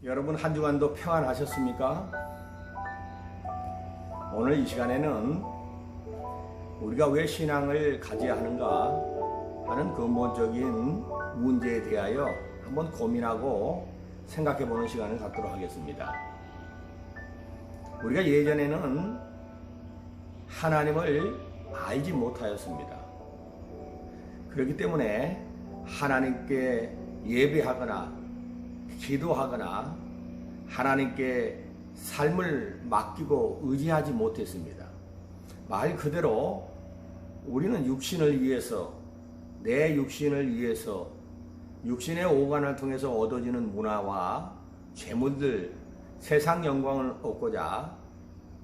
여러분 한 주간도 평안하셨습니까? 오늘 이 시간에는 우리가 왜 신앙을 가져야 하는가 하는 근본적인 문제에 대하여 한번 고민하고 생각해 보는 시간을 갖도록 하겠습니다. 우리가 예전에는 하나님을 알지 못하였습니다. 그렇기 때문에 하나님께 예배하거나 기도하거나 하나님께 삶을 맡기고 의지하지 못했습니다. 말 그대로 우리는 육신을 위해서, 내 육신을 위해서, 육신의 오간을 통해서 얻어지는 문화와 재물들, 세상 영광을 얻고자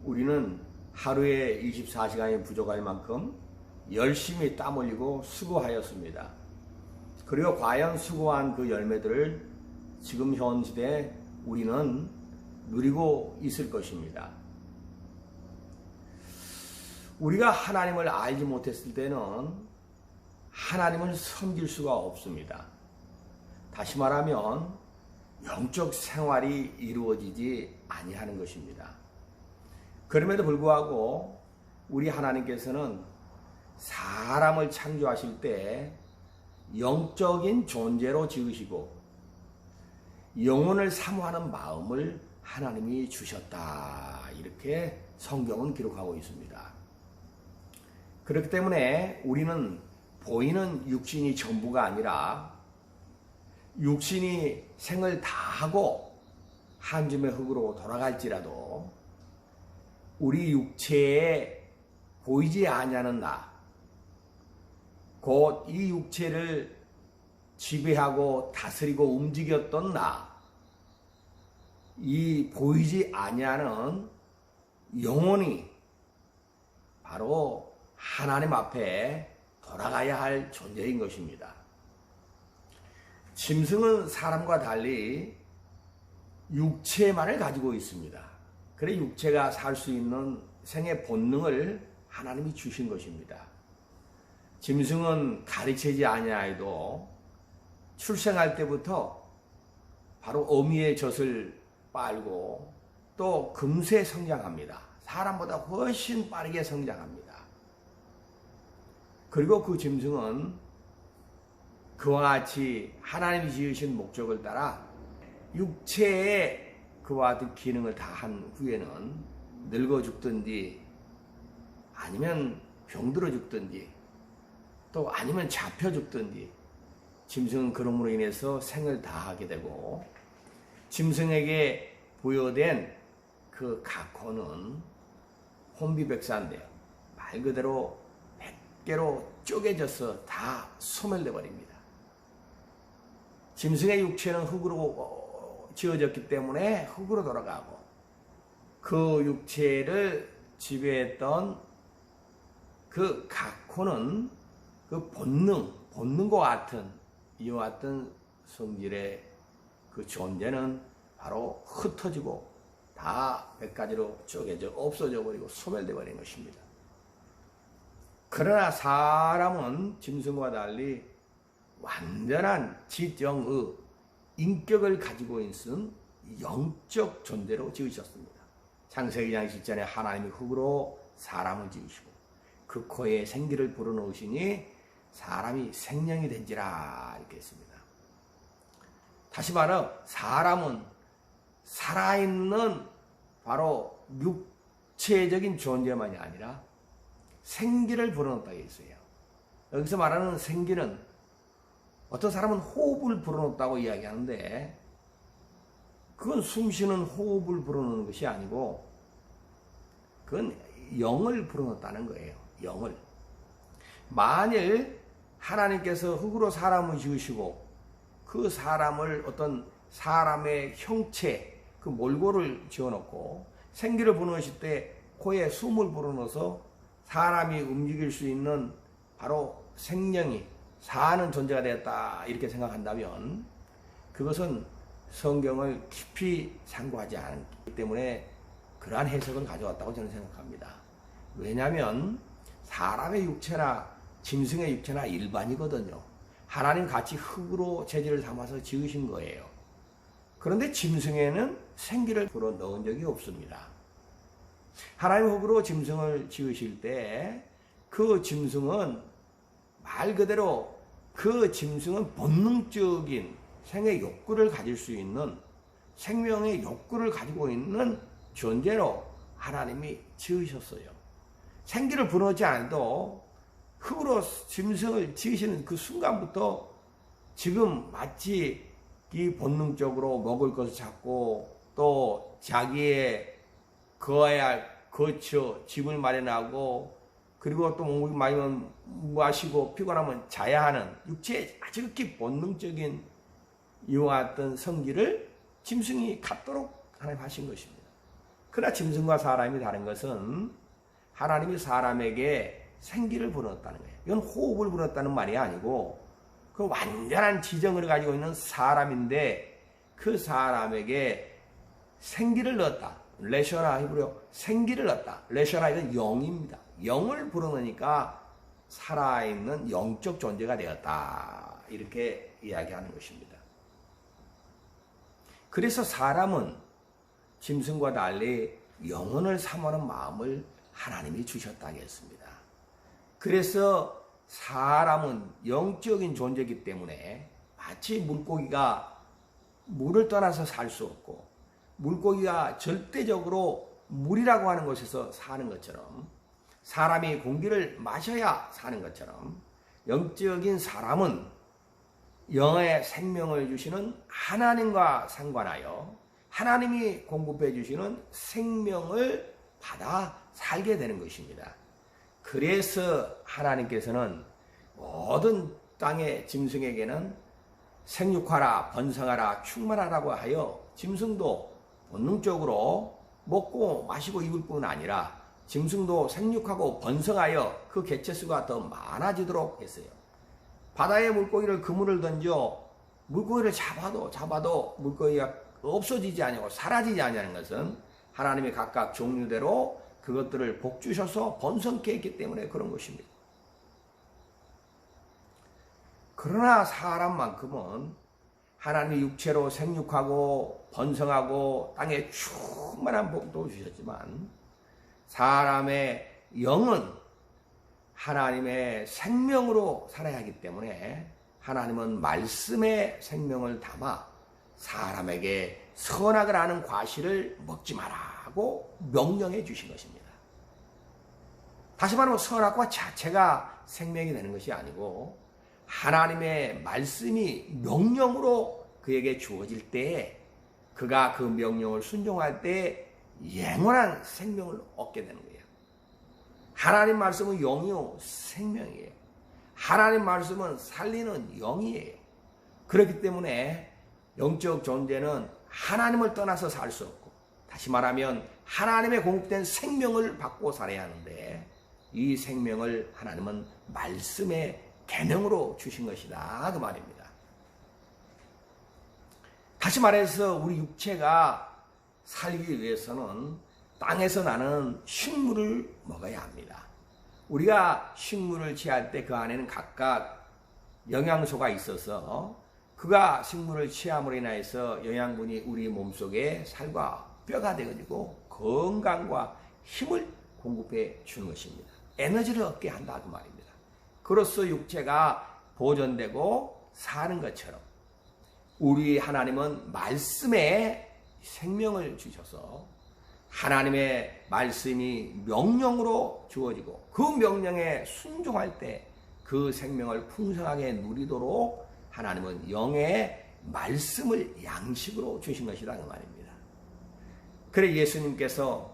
우리는 하루에 24시간이 부족할 만큼 열심히 땀 흘리고 수고하였습니다. 그리고 과연 수고한 그 열매들을 지금 현 시대에 우리는 누리고 있을 것입니다. 우리가 하나님을 알지 못했을 때는 하나님을 섬길 수가 없습니다. 다시 말하면 영적 생활이 이루어지지 아니하는 것입니다. 그럼에도 불구하고 우리 하나님께서는 사람을 창조하실 때 영적인 존재로 지으시고 영혼을 사모하는 마음을 하나님이 주셨다. 이렇게 성경은 기록하고 있습니다. 그렇기 때문에 우리는 보이는 육신이 전부가 아니라 육신이 생을 다하고 한 줌의 흙으로 돌아갈지라도 우리 육체에 보이지 아니하는 나, 곧 이 육체를 지배하고 다스리고 움직였던 나, 이 보이지 아니하는 영혼이 바로 하나님 앞에 돌아가야 할 존재인 것입니다. 짐승은 사람과 달리 육체만을 가지고 있습니다. 그래 육체가 살 수 있는 생의 본능을 하나님이 주신 것입니다. 짐승은 가르치지 아니하여도 출생할 때부터 바로 어미의 젖을 빨고 또 금세 성장합니다. 사람보다 훨씬 빠르게 성장합니다. 그리고 그 짐승은 그와 같이 하나님이 지으신 목적을 따라 육체에 그와 같은 기능을 다한 후에는 늙어 죽든지 아니면 병들어 죽든지 또 아니면 잡혀 죽든지 짐승은 그럼으로 인해서 생을 다하게 되고 짐승에게 부여된 그 각호는 혼비백산돼요. 말 그대로 100개로 쪼개져서 다 소멸돼 버립니다. 짐승의 육체는 흙으로 지어졌기 때문에 흙으로 돌아가고 그 육체를 지배했던 그 각호는 그 본능과 같은 이와 같은 성질의 그 존재는 바로 흩어지고 다 100가지로 쪼개져 없어져 버리고 소멸돼 버린 것입니다. 그러나 사람은 짐승과 달리 완전한 지정의 인격을 가지고 있는 영적 존재로 지으셨습니다. 창세기 장 10절에 하나님이 흙으로 사람을 지으시고 그 코에 생기를 불어넣으시니 사람이 생명이 된지라 이렇게 했습니다. 다시 말해 사람은 살아있는 바로 육체적인 존재만이 아니라 생기를 불어넣었다고 했어요. 여기서 말하는 생기는 어떤 사람은 호흡을 불어넣었다고 이야기하는데 그건 숨쉬는 호흡을 불어넣는 것이 아니고 그건 영을 불어넣었다는 거예요. 영을. 만일 하나님께서 흙으로 사람을 지으시고 그 사람을 어떤 사람의 형체, 그 몰골을 지어놓고 생기를 불어넣으실 때 코에 숨을 불어넣어서 사람이 움직일 수 있는 바로 생명이 사는 존재가 되었다 이렇게 생각한다면 그것은 성경을 깊이 상고하지 않기 때문에 그러한 해석을 가져왔다고 저는 생각합니다. 왜냐하면 사람의 육체나 짐승의 육체나 일반이거든요. 하나님 같이 흙으로 재질을 담아서 지으신 거예요. 그런데 짐승에는 생기를 불어 넣은 적이 없습니다. 하나님 흙으로 짐승을 지으실 때 그 짐승은 말 그대로 그 짐승은 본능적인 생의 욕구를 가질 수 있는 생명의 욕구를 가지고 있는 존재로 하나님이 지으셨어요. 생기를 불어넣지 않아도 흙으로 짐승을 지으시는 그 순간부터 지금 마치 이 본능적으로 먹을 것을 찾고 또 자기의 거해야 할 거처, 집을 마련하고 그리고 또 목이 마르면 마시고 피곤하면 자야 하는 육체의 지극히 본능적인 이와 같은 성질을 짐승이 갖도록 하나님 하신 것입니다. 그러나 짐승과 사람이 다른 것은 하나님이 사람에게 생기를 불어넣었다는 거예요. 이건 호흡을 불어넣었다는 말이 아니고 그 완전한 지정을 가지고 있는 사람인데 그 사람에게 생기를 넣었다. 레셔나 히브리어 생기를 넣었다. 레셔나 이건 영입니다. 영을 불어넣으니까 살아있는 영적 존재가 되었다. 이렇게 이야기하는 것입니다. 그래서 사람은 짐승과 달리 영혼을 사모하는 마음을 하나님이 주셨다고 했습니다. 그래서 사람은 영적인 존재이기 때문에 마치 물고기가 물을 떠나서 살 수 없고 물고기가 절대적으로 물이라고 하는 곳에서 사는 것처럼 사람이 공기를 마셔야 사는 것처럼 영적인 사람은 영의 생명을 주시는 하나님과 상관하여 하나님이 공급해 주시는 생명을 받아 살게 되는 것입니다. 그래서 하나님께서는 모든 땅의 짐승에게는 생육하라, 번성하라, 충만하라고 하여 짐승도 본능적으로 먹고 마시고 입을 뿐 아니라 짐승도 생육하고 번성하여 그 개체수가 더 많아지도록 했어요. 바다에 물고기를 그물을 던져 물고기를 잡아도 물고기가 없어지지 아니하고 사라지지 아니하는 것은 하나님이 각각 종류대로 그것들을 복주셔서 번성케 했기 때문에 그런 것입니다. 그러나 사람만큼은 하나님이 육체로 생육하고 번성하고 땅에 충만한 복도 주셨지만 사람의 영은 하나님의 생명으로 살아야 하기 때문에 하나님은 말씀의 생명을 담아 사람에게 선악을 하는 과실을 먹지 마라고 명령해 주신 것입니다. 다시 말하면 선악과 자체가 생명이 되는 것이 아니고 하나님의 말씀이 명령으로 그에게 주어질 때에 그가 그 명령을 순종할 때 영원한 생명을 얻게 되는 거예요. 하나님 말씀은 영이요 생명이에요. 하나님 말씀은 살리는 영이에요. 그렇기 때문에 영적 존재는 하나님을 떠나서 살 수 없고 다시 말하면 하나님의 공급된 생명을 받고 살아야 하는데 이 생명을 하나님은 말씀의 계명으로 주신 것이다 그 말입니다. 다시 말해서 우리 육체가 살기 위해서는 땅에서 나는 식물을 먹어야 합니다. 우리가 식물을 취할 때 그 안에는 각각 영양소가 있어서 그가 식물을 취함으로 인해서 영양분이 우리 몸속에 살과 뼈가 되어지고 건강과 힘을 공급해 주는 것입니다. 에너지를 얻게 한다 그 말입니다. 그로써 육체가 보존되고 사는 것처럼 우리 하나님은 말씀에 생명을 주셔서 하나님의 말씀이 명령으로 주어지고 그 명령에 순종할 때 그 생명을 풍성하게 누리도록 하나님은 영의 말씀을 양식으로 주신 것이다 그 말입니다. 그래 예수님께서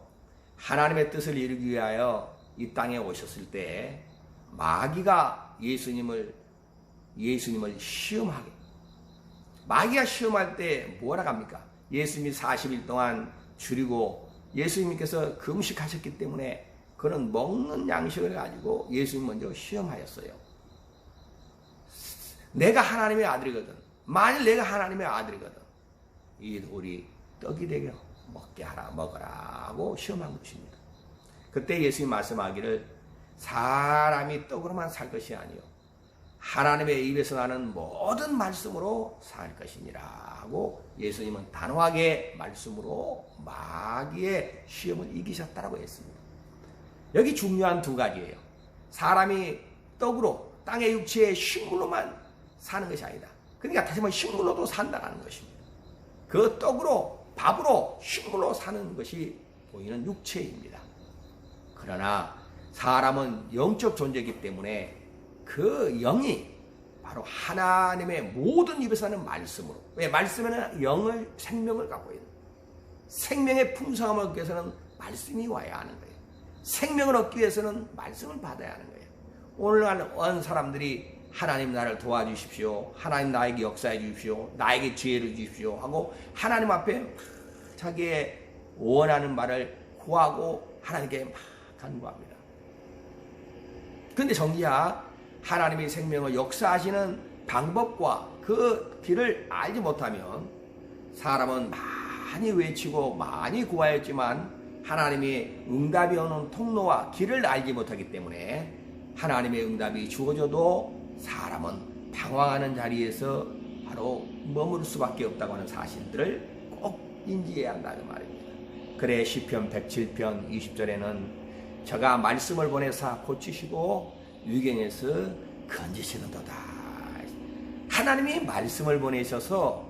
하나님의 뜻을 이루기 위하여 이 땅에 오셨을 때 마귀가 예수님을 시험하게 마귀가 시험할 때 뭐라 합니까? 예수님이 40일 동안 줄이고 예수님께서 금식하셨기 때문에 그는 먹는 양식을 가지고 예수님 먼저 시험하였어요. 내가 하나님의 아들이거든. 만일 내가 하나님의 아들이거든. 이 돌이 떡이 되게 먹게 하라 먹어라 하고 시험한 것입니다. 그때 예수님 말씀하기를 사람이 떡으로만 살 것이 아니요 하나님의 입에서 나는 모든 말씀으로 살 것이니라 하고 예수님은 단호하게 말씀으로 마귀의 시험을 이기셨다고 했습니다. 여기 중요한 두 가지예요. 사람이 떡으로 땅의 육체의 식물로만 사는 것이 아니다. 그러니까 다시 말하면 식물로도 산다는 것입니다. 그 떡으로 밥으로 식물로 사는 것이 보이는 육체입니다. 그러나 사람은 영적 존재이기 때문에 그 영이 바로 하나님의 모든 입에서 나는 말씀으로, 왜? 말씀에는 생명을 갖고 있는, 생명의 풍성함을 얻기 위해서는 말씀이 와야 하는 거예요. 생명을 얻기 위해서는 말씀을 받아야 하는 거예요. 오늘날 어느 사람들이 하나님 나를 도와주십시오, 하나님 나에게 역사해 주십시오, 나에게 지혜를 주십시오 하고 하나님 앞에 자기의 원하는 말을 구하고 하나님께 막 간구합니다. 그런데 정작 하나님의 생명을 역사하시는 방법과 그 길을 알지 못하면 사람은 많이 외치고 많이 구하였지만 하나님의 응답이 오는 통로와 길을 알지 못하기 때문에 하나님의 응답이 주어져도 사람은 방황하는 자리에서 바로 머무를 수밖에 없다고 하는 사실들을 꼭 인지해야 한다는 말입니다. 그래 시편 107편 20절에는 저가 말씀을 보내사 고치시고 위경에서 건지시는도다. 하나님이 말씀을 보내셔서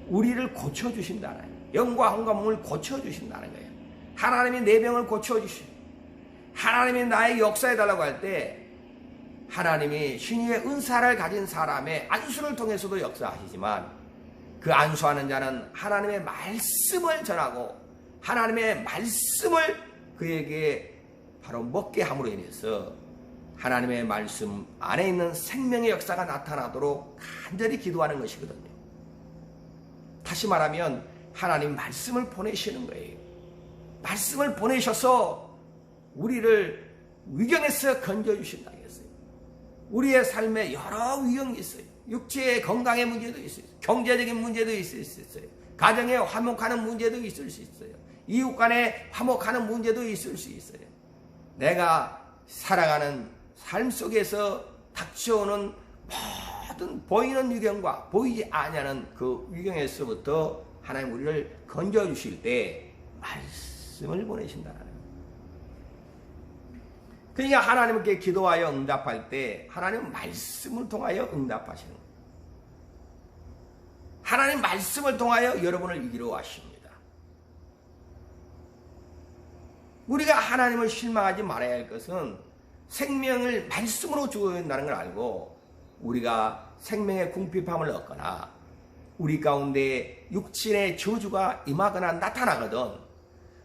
우리를 고쳐주신다는 거예요. 영과 혼과 몸을 고쳐주신다는 거예요. 하나님이 내 병을 고쳐주시고 하나님이 나의 역사해달라고 할 때 하나님이 신유의 은사를 가진 사람의 안수를 통해서도 역사하시지만 그 안수하는 자는 하나님의 말씀을 전하고 하나님의 말씀을 그에게 바로 먹게 함으로 인해서 하나님의 말씀 안에 있는 생명의 역사가 나타나도록 간절히 기도하는 것이거든요. 다시 말하면 하나님 말씀을 보내시는 거예요. 말씀을 보내셔서 우리를 위경에서 건져주신다 했어요. 우리의 삶에 여러 위경이 있어요. 육체의 건강의 문제도 있어요. 경제적인 문제도 있을 수 있어요. 가정에 화목하는 문제도 있을 수 있어요. 이웃 간에 화목하는 문제도 있을 수 있어요. 내가 살아가는 삶 속에서 닥쳐오는 모든 보이는 위경과 보이지 아니하는 그 위경에서부터 하나님 우리를 건져주실 때 말씀을 보내신다는 거예요. 그러니까 하나님께 기도하여 응답할 때 하나님 말씀을 통하여 응답하시는 거예요. 하나님 말씀을 통하여 여러분을 이기려 하십니다. 우리가 하나님을 실망하지 말아야 할 것은 생명을 말씀으로 주어야 한다는 걸 알고 우리가 생명의 궁핍함을 얻거나 우리 가운데 육신의 저주가 임하거나 나타나거든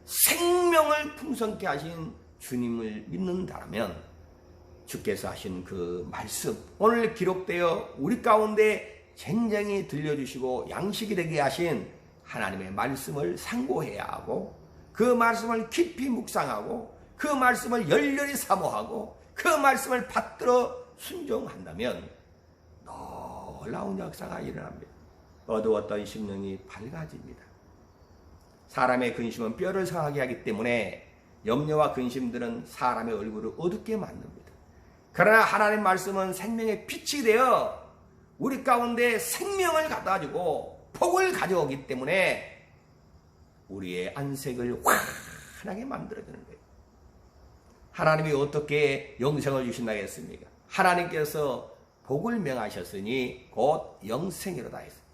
생명을 풍성케 하신 주님을 믿는다면 주께서 하신 그 말씀 오늘 기록되어 우리 가운데 쟁쟁히 들려주시고 양식이 되게 하신 하나님의 말씀을 상고해야 하고 그 말씀을 깊이 묵상하고 그 말씀을 열렬히 사모하고 그 말씀을 받들어 순종한다면 놀라운 역사가 일어납니다. 어두웠던 심령이 밝아집니다. 사람의 근심은 뼈를 상하게 하기 때문에 염려와 근심들은 사람의 얼굴을 어둡게 만듭니다. 그러나 하나님 말씀은 생명의 빛이 되어 우리 가운데 생명을 갖다주고 복을 가져오기 때문에 우리의 안색을 환하게 만들어주는 거예요. 하나님이 어떻게 영생을 주신다고 했습니까? 하나님께서 복을 명하셨으니 곧 영생이로다 했습니다.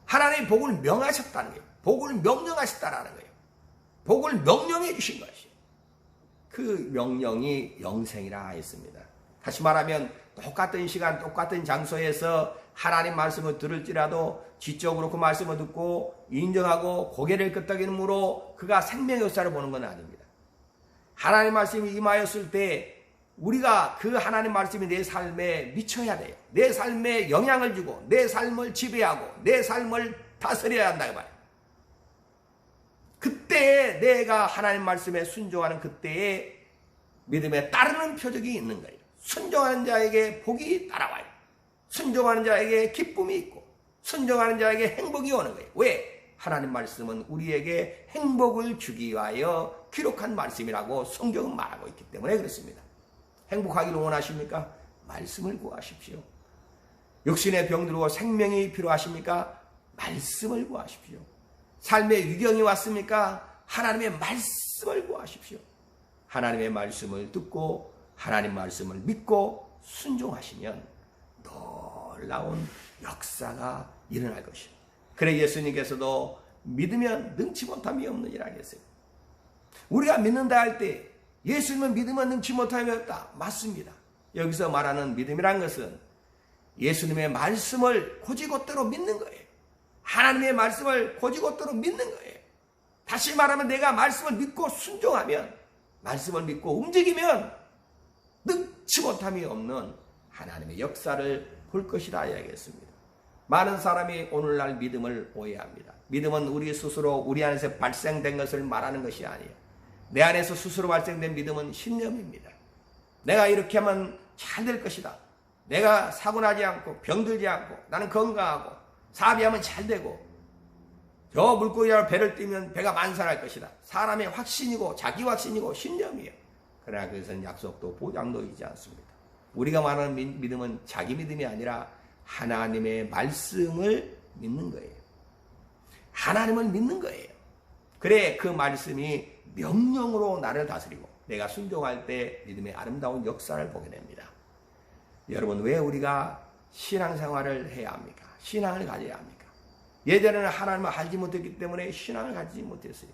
하나님이 복을 명하셨다는 거예요. 복을 명령하셨다는 거예요. 복을 명령해 주신 것이에요. 그 명령이 영생이라 했습니다. 다시 말하면 똑같은 시간 똑같은 장소에서 하나님 말씀을 들을지라도 지적으로 그 말씀을 듣고 인정하고 고개를 끄덕이므로 그가 생명의 역사를 보는 건 아닙니다. 하나님 말씀이 임하였을 때 우리가 그 하나님 말씀이 내 삶에 미쳐야 돼요. 내 삶에 영향을 주고 내 삶을 지배하고 내 삶을 다스려야 한다 그 말이에요. 그때에 내가 하나님 말씀에 순종하는 그때에 믿음에 따르는 표적이 있는 거예요. 순종하는 자에게 복이 따라와요. 순종하는 자에게 기쁨이 있고 순종하는 자에게 행복이 오는 거예요. 왜? 하나님 말씀은 우리에게 행복을 주기 위하여 기록한 말씀이라고 성경은 말하고 있기 때문에 그렇습니다. 행복하기를 원하십니까? 말씀을 구하십시오. 육신의 병들고 생명이 필요하십니까? 말씀을 구하십시오. 삶의 위경이 왔습니까? 하나님의 말씀을 구하십시오. 하나님의 말씀을 듣고 하나님 말씀을 믿고 순종하시면 놀라운 역사가 일어날 것이요. 그래 예수님께서도 믿으면 능치 못함이 없느니라 하셨어요. 우리가 믿는다 할 때 예수님은 믿으면 능치 못함이 없다. 맞습니다. 여기서 말하는 믿음이란 것은 예수님의 말씀을 곧이곧대로 믿는 거예요. 하나님의 말씀을 곧이곧대로 믿는 거예요. 다시 말하면 내가 말씀을 믿고 순종하면, 말씀을 믿고 움직이면 능치 못함이 없는 하나님의 역사를 볼 것이다 이야기했습니다. 많은 사람이 오늘날 믿음을 오해합니다. 믿음은 우리 스스로 우리 안에서 발생된 것을 말하는 것이 아니에요. 내 안에서 스스로 발생된 믿음은 신념입니다. 내가 이렇게 하면 잘 될 것이다. 내가 사고나지 않고 병들지 않고 나는 건강하고 사업하면 잘 되고 저 물고기로 배를 띄면 배가 만산할 것이다. 사람의 확신이고 자기 확신이고 신념이에요. 그러나 그것은 약속도 보장도 있지 않습니다. 우리가 말하는 믿음은 자기 믿음이 아니라 하나님의 말씀을 믿는 거예요. 하나님을 믿는 거예요. 그래 그 말씀이 명령으로 나를 다스리고 내가 순종할 때 믿음의 아름다운 역사를 보게 됩니다. 여러분 왜 우리가 신앙생활을 해야 합니까? 신앙을 가져야 합니까? 예전에는 하나님을 알지 못했기 때문에 신앙을 가지지 못했어요.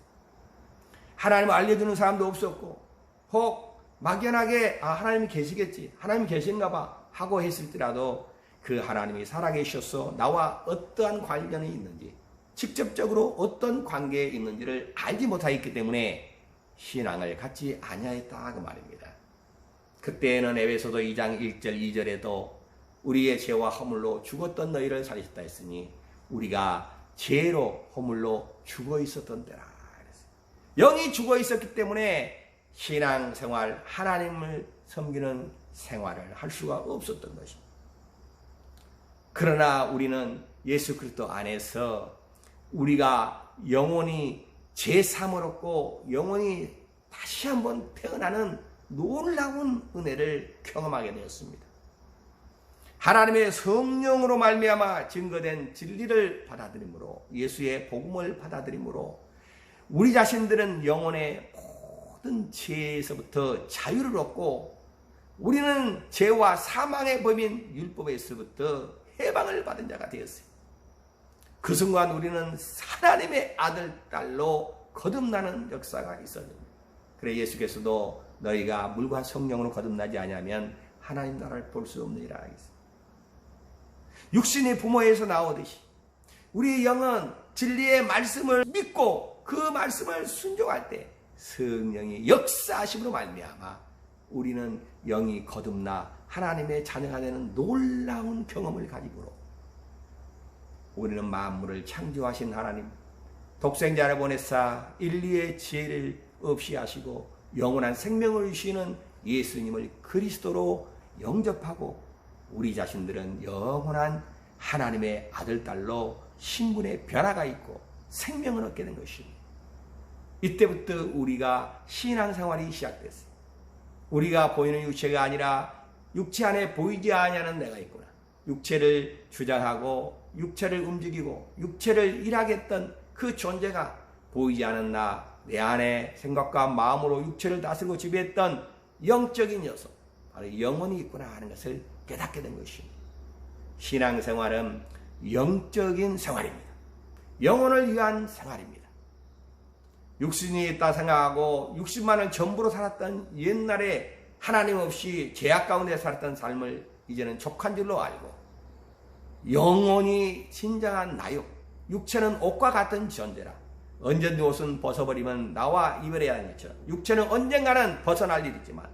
하나님을 알려주는 사람도 없었고 혹 막연하게 하나님이 계시겠지, 하나님이 계신가 봐 하고 했을지라도 그 하나님이 살아계셔서 나와 어떠한 관련이 있는지 직접적으로 어떤 관계에 있는지를 알지 못하였기 때문에 신앙을 갖지 아니하였다 그 말입니다. 그때에는 에베소서 2장 1절 2절에도 우리의 죄와 허물로 죽었던 너희를 살리셨다 했으니 우리가 죄로 허물로 죽어 있었던 때라. 영이 죽어 있었기 때문에 신앙생활, 하나님을 섬기는 생활을 할 수가 없었던 것입니다. 그러나 우리는 예수 그리스도 안에서 우리가 영원히 제3을 얻고 영원히 다시 한번 태어나는 놀라운 은혜를 경험하게 되었습니다. 하나님의 성령으로 말미암아 증거된 진리를 받아들임으로 예수의 복음을 받아들임으로 우리 자신들은 영혼의 모든 죄에서부터 자유를 얻고 우리는 죄와 사망의 법인 율법에서부터 해방을 받은 자가 되었어요. 그 순간 우리는 하나님의 아들, 딸로 거듭나는 역사가 있었습니다. 그래 예수께서도 너희가 물과 성령으로 거듭나지 아니하면 하나님 나라를 볼 수 없느니라 하겠습니다. 육신이 부모에서 나오듯이 우리의 영은 진리의 말씀을 믿고 그 말씀을 순종할 때 성령이 역사하심으로 말미암아 우리는 영이 거듭나 하나님의 자녀가 되는 놀라운 경험을 가지고 우리는 만물을 창조하신 하나님, 독생자를 보내사 인류의 죄를 없이 하시고 영원한 생명을 주시는 예수님을 그리스도로 영접하고 우리 자신들은 영원한 하나님의 아들, 딸로 신분의 변화가 있고 생명을 얻게 된 것입니다. 이때부터 우리가 신앙생활이 시작됐어요. 우리가 보이는 육체가 아니라 육체 안에 보이지 아니하는 내가 있구나. 육체를 주장하고 육체를 움직이고 육체를 일하겠던 그 존재가 보이지 않은 내 안에 생각과 마음으로 육체를 다스리고 지배했던 영적인 녀석, 바로 영혼이 있구나 하는 것을 깨닫게 된 것입니다. 신앙생활은 영적인 생활입니다. 영혼을 위한 생활입니다. 육신이 있다 생각하고 60만을 전부로 살았던 옛날에 하나님 없이 죄악 가운데 살았던 삶을 이제는 족한 줄로 알고 영혼이 진정한 나요. 육체는 옷과 같은 존재라. 언제든지 옷은 벗어버리면 나와 이별해야 하는 것처럼 육체는 언젠가는 벗어날 일이 있지만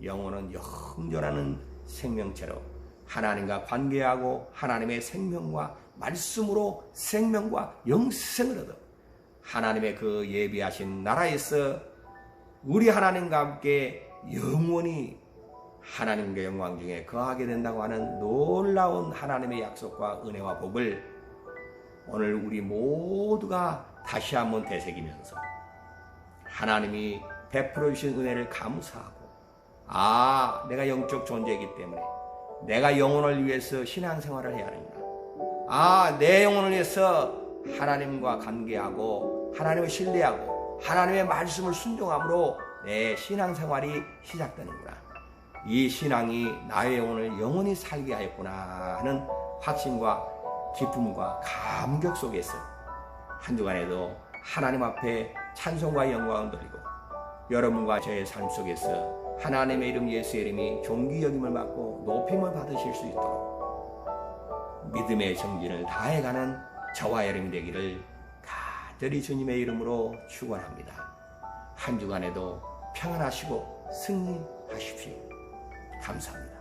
영혼은 영존하는 생명체로 하나님과 관계하고 하나님의 생명과 말씀으로 생명과 영생을 얻어 하나님의 그 예비하신 나라에서 우리 하나님과 함께 영원히 하나님과 영광 중에 거하게 된다고 하는 놀라운 하나님의 약속과 은혜와 복을 오늘 우리 모두가 다시 한번 되새기면서 하나님이 베풀어 주신 은혜를 감사하고 내가 영적 존재이기 때문에 내가 영혼을 위해서 신앙생활을 해야 하는구나. 아, 내 영혼을 위해서 하나님과 관계하고 하나님을 신뢰하고 하나님의 말씀을 순종함으로 내 신앙생활이 시작되는구나. 이 신앙이 나의 영혼을 영원히 살게 하였구나 하는 확신과 기쁨과 감격 속에서 한 주간에도 하나님 앞에 찬송과 영광을 드리고 여러분과 저의 삶 속에서 하나님의 이름 예수의 이름이 존귀 여김을 받고 높임을 받으실 수 있도록 믿음의 정진을 다해가는 저와 여러분이 되기를 간절히 주님의 이름으로 축원합니다. 한 주간에도 평안하시고 승리하십시오. 감사합니다.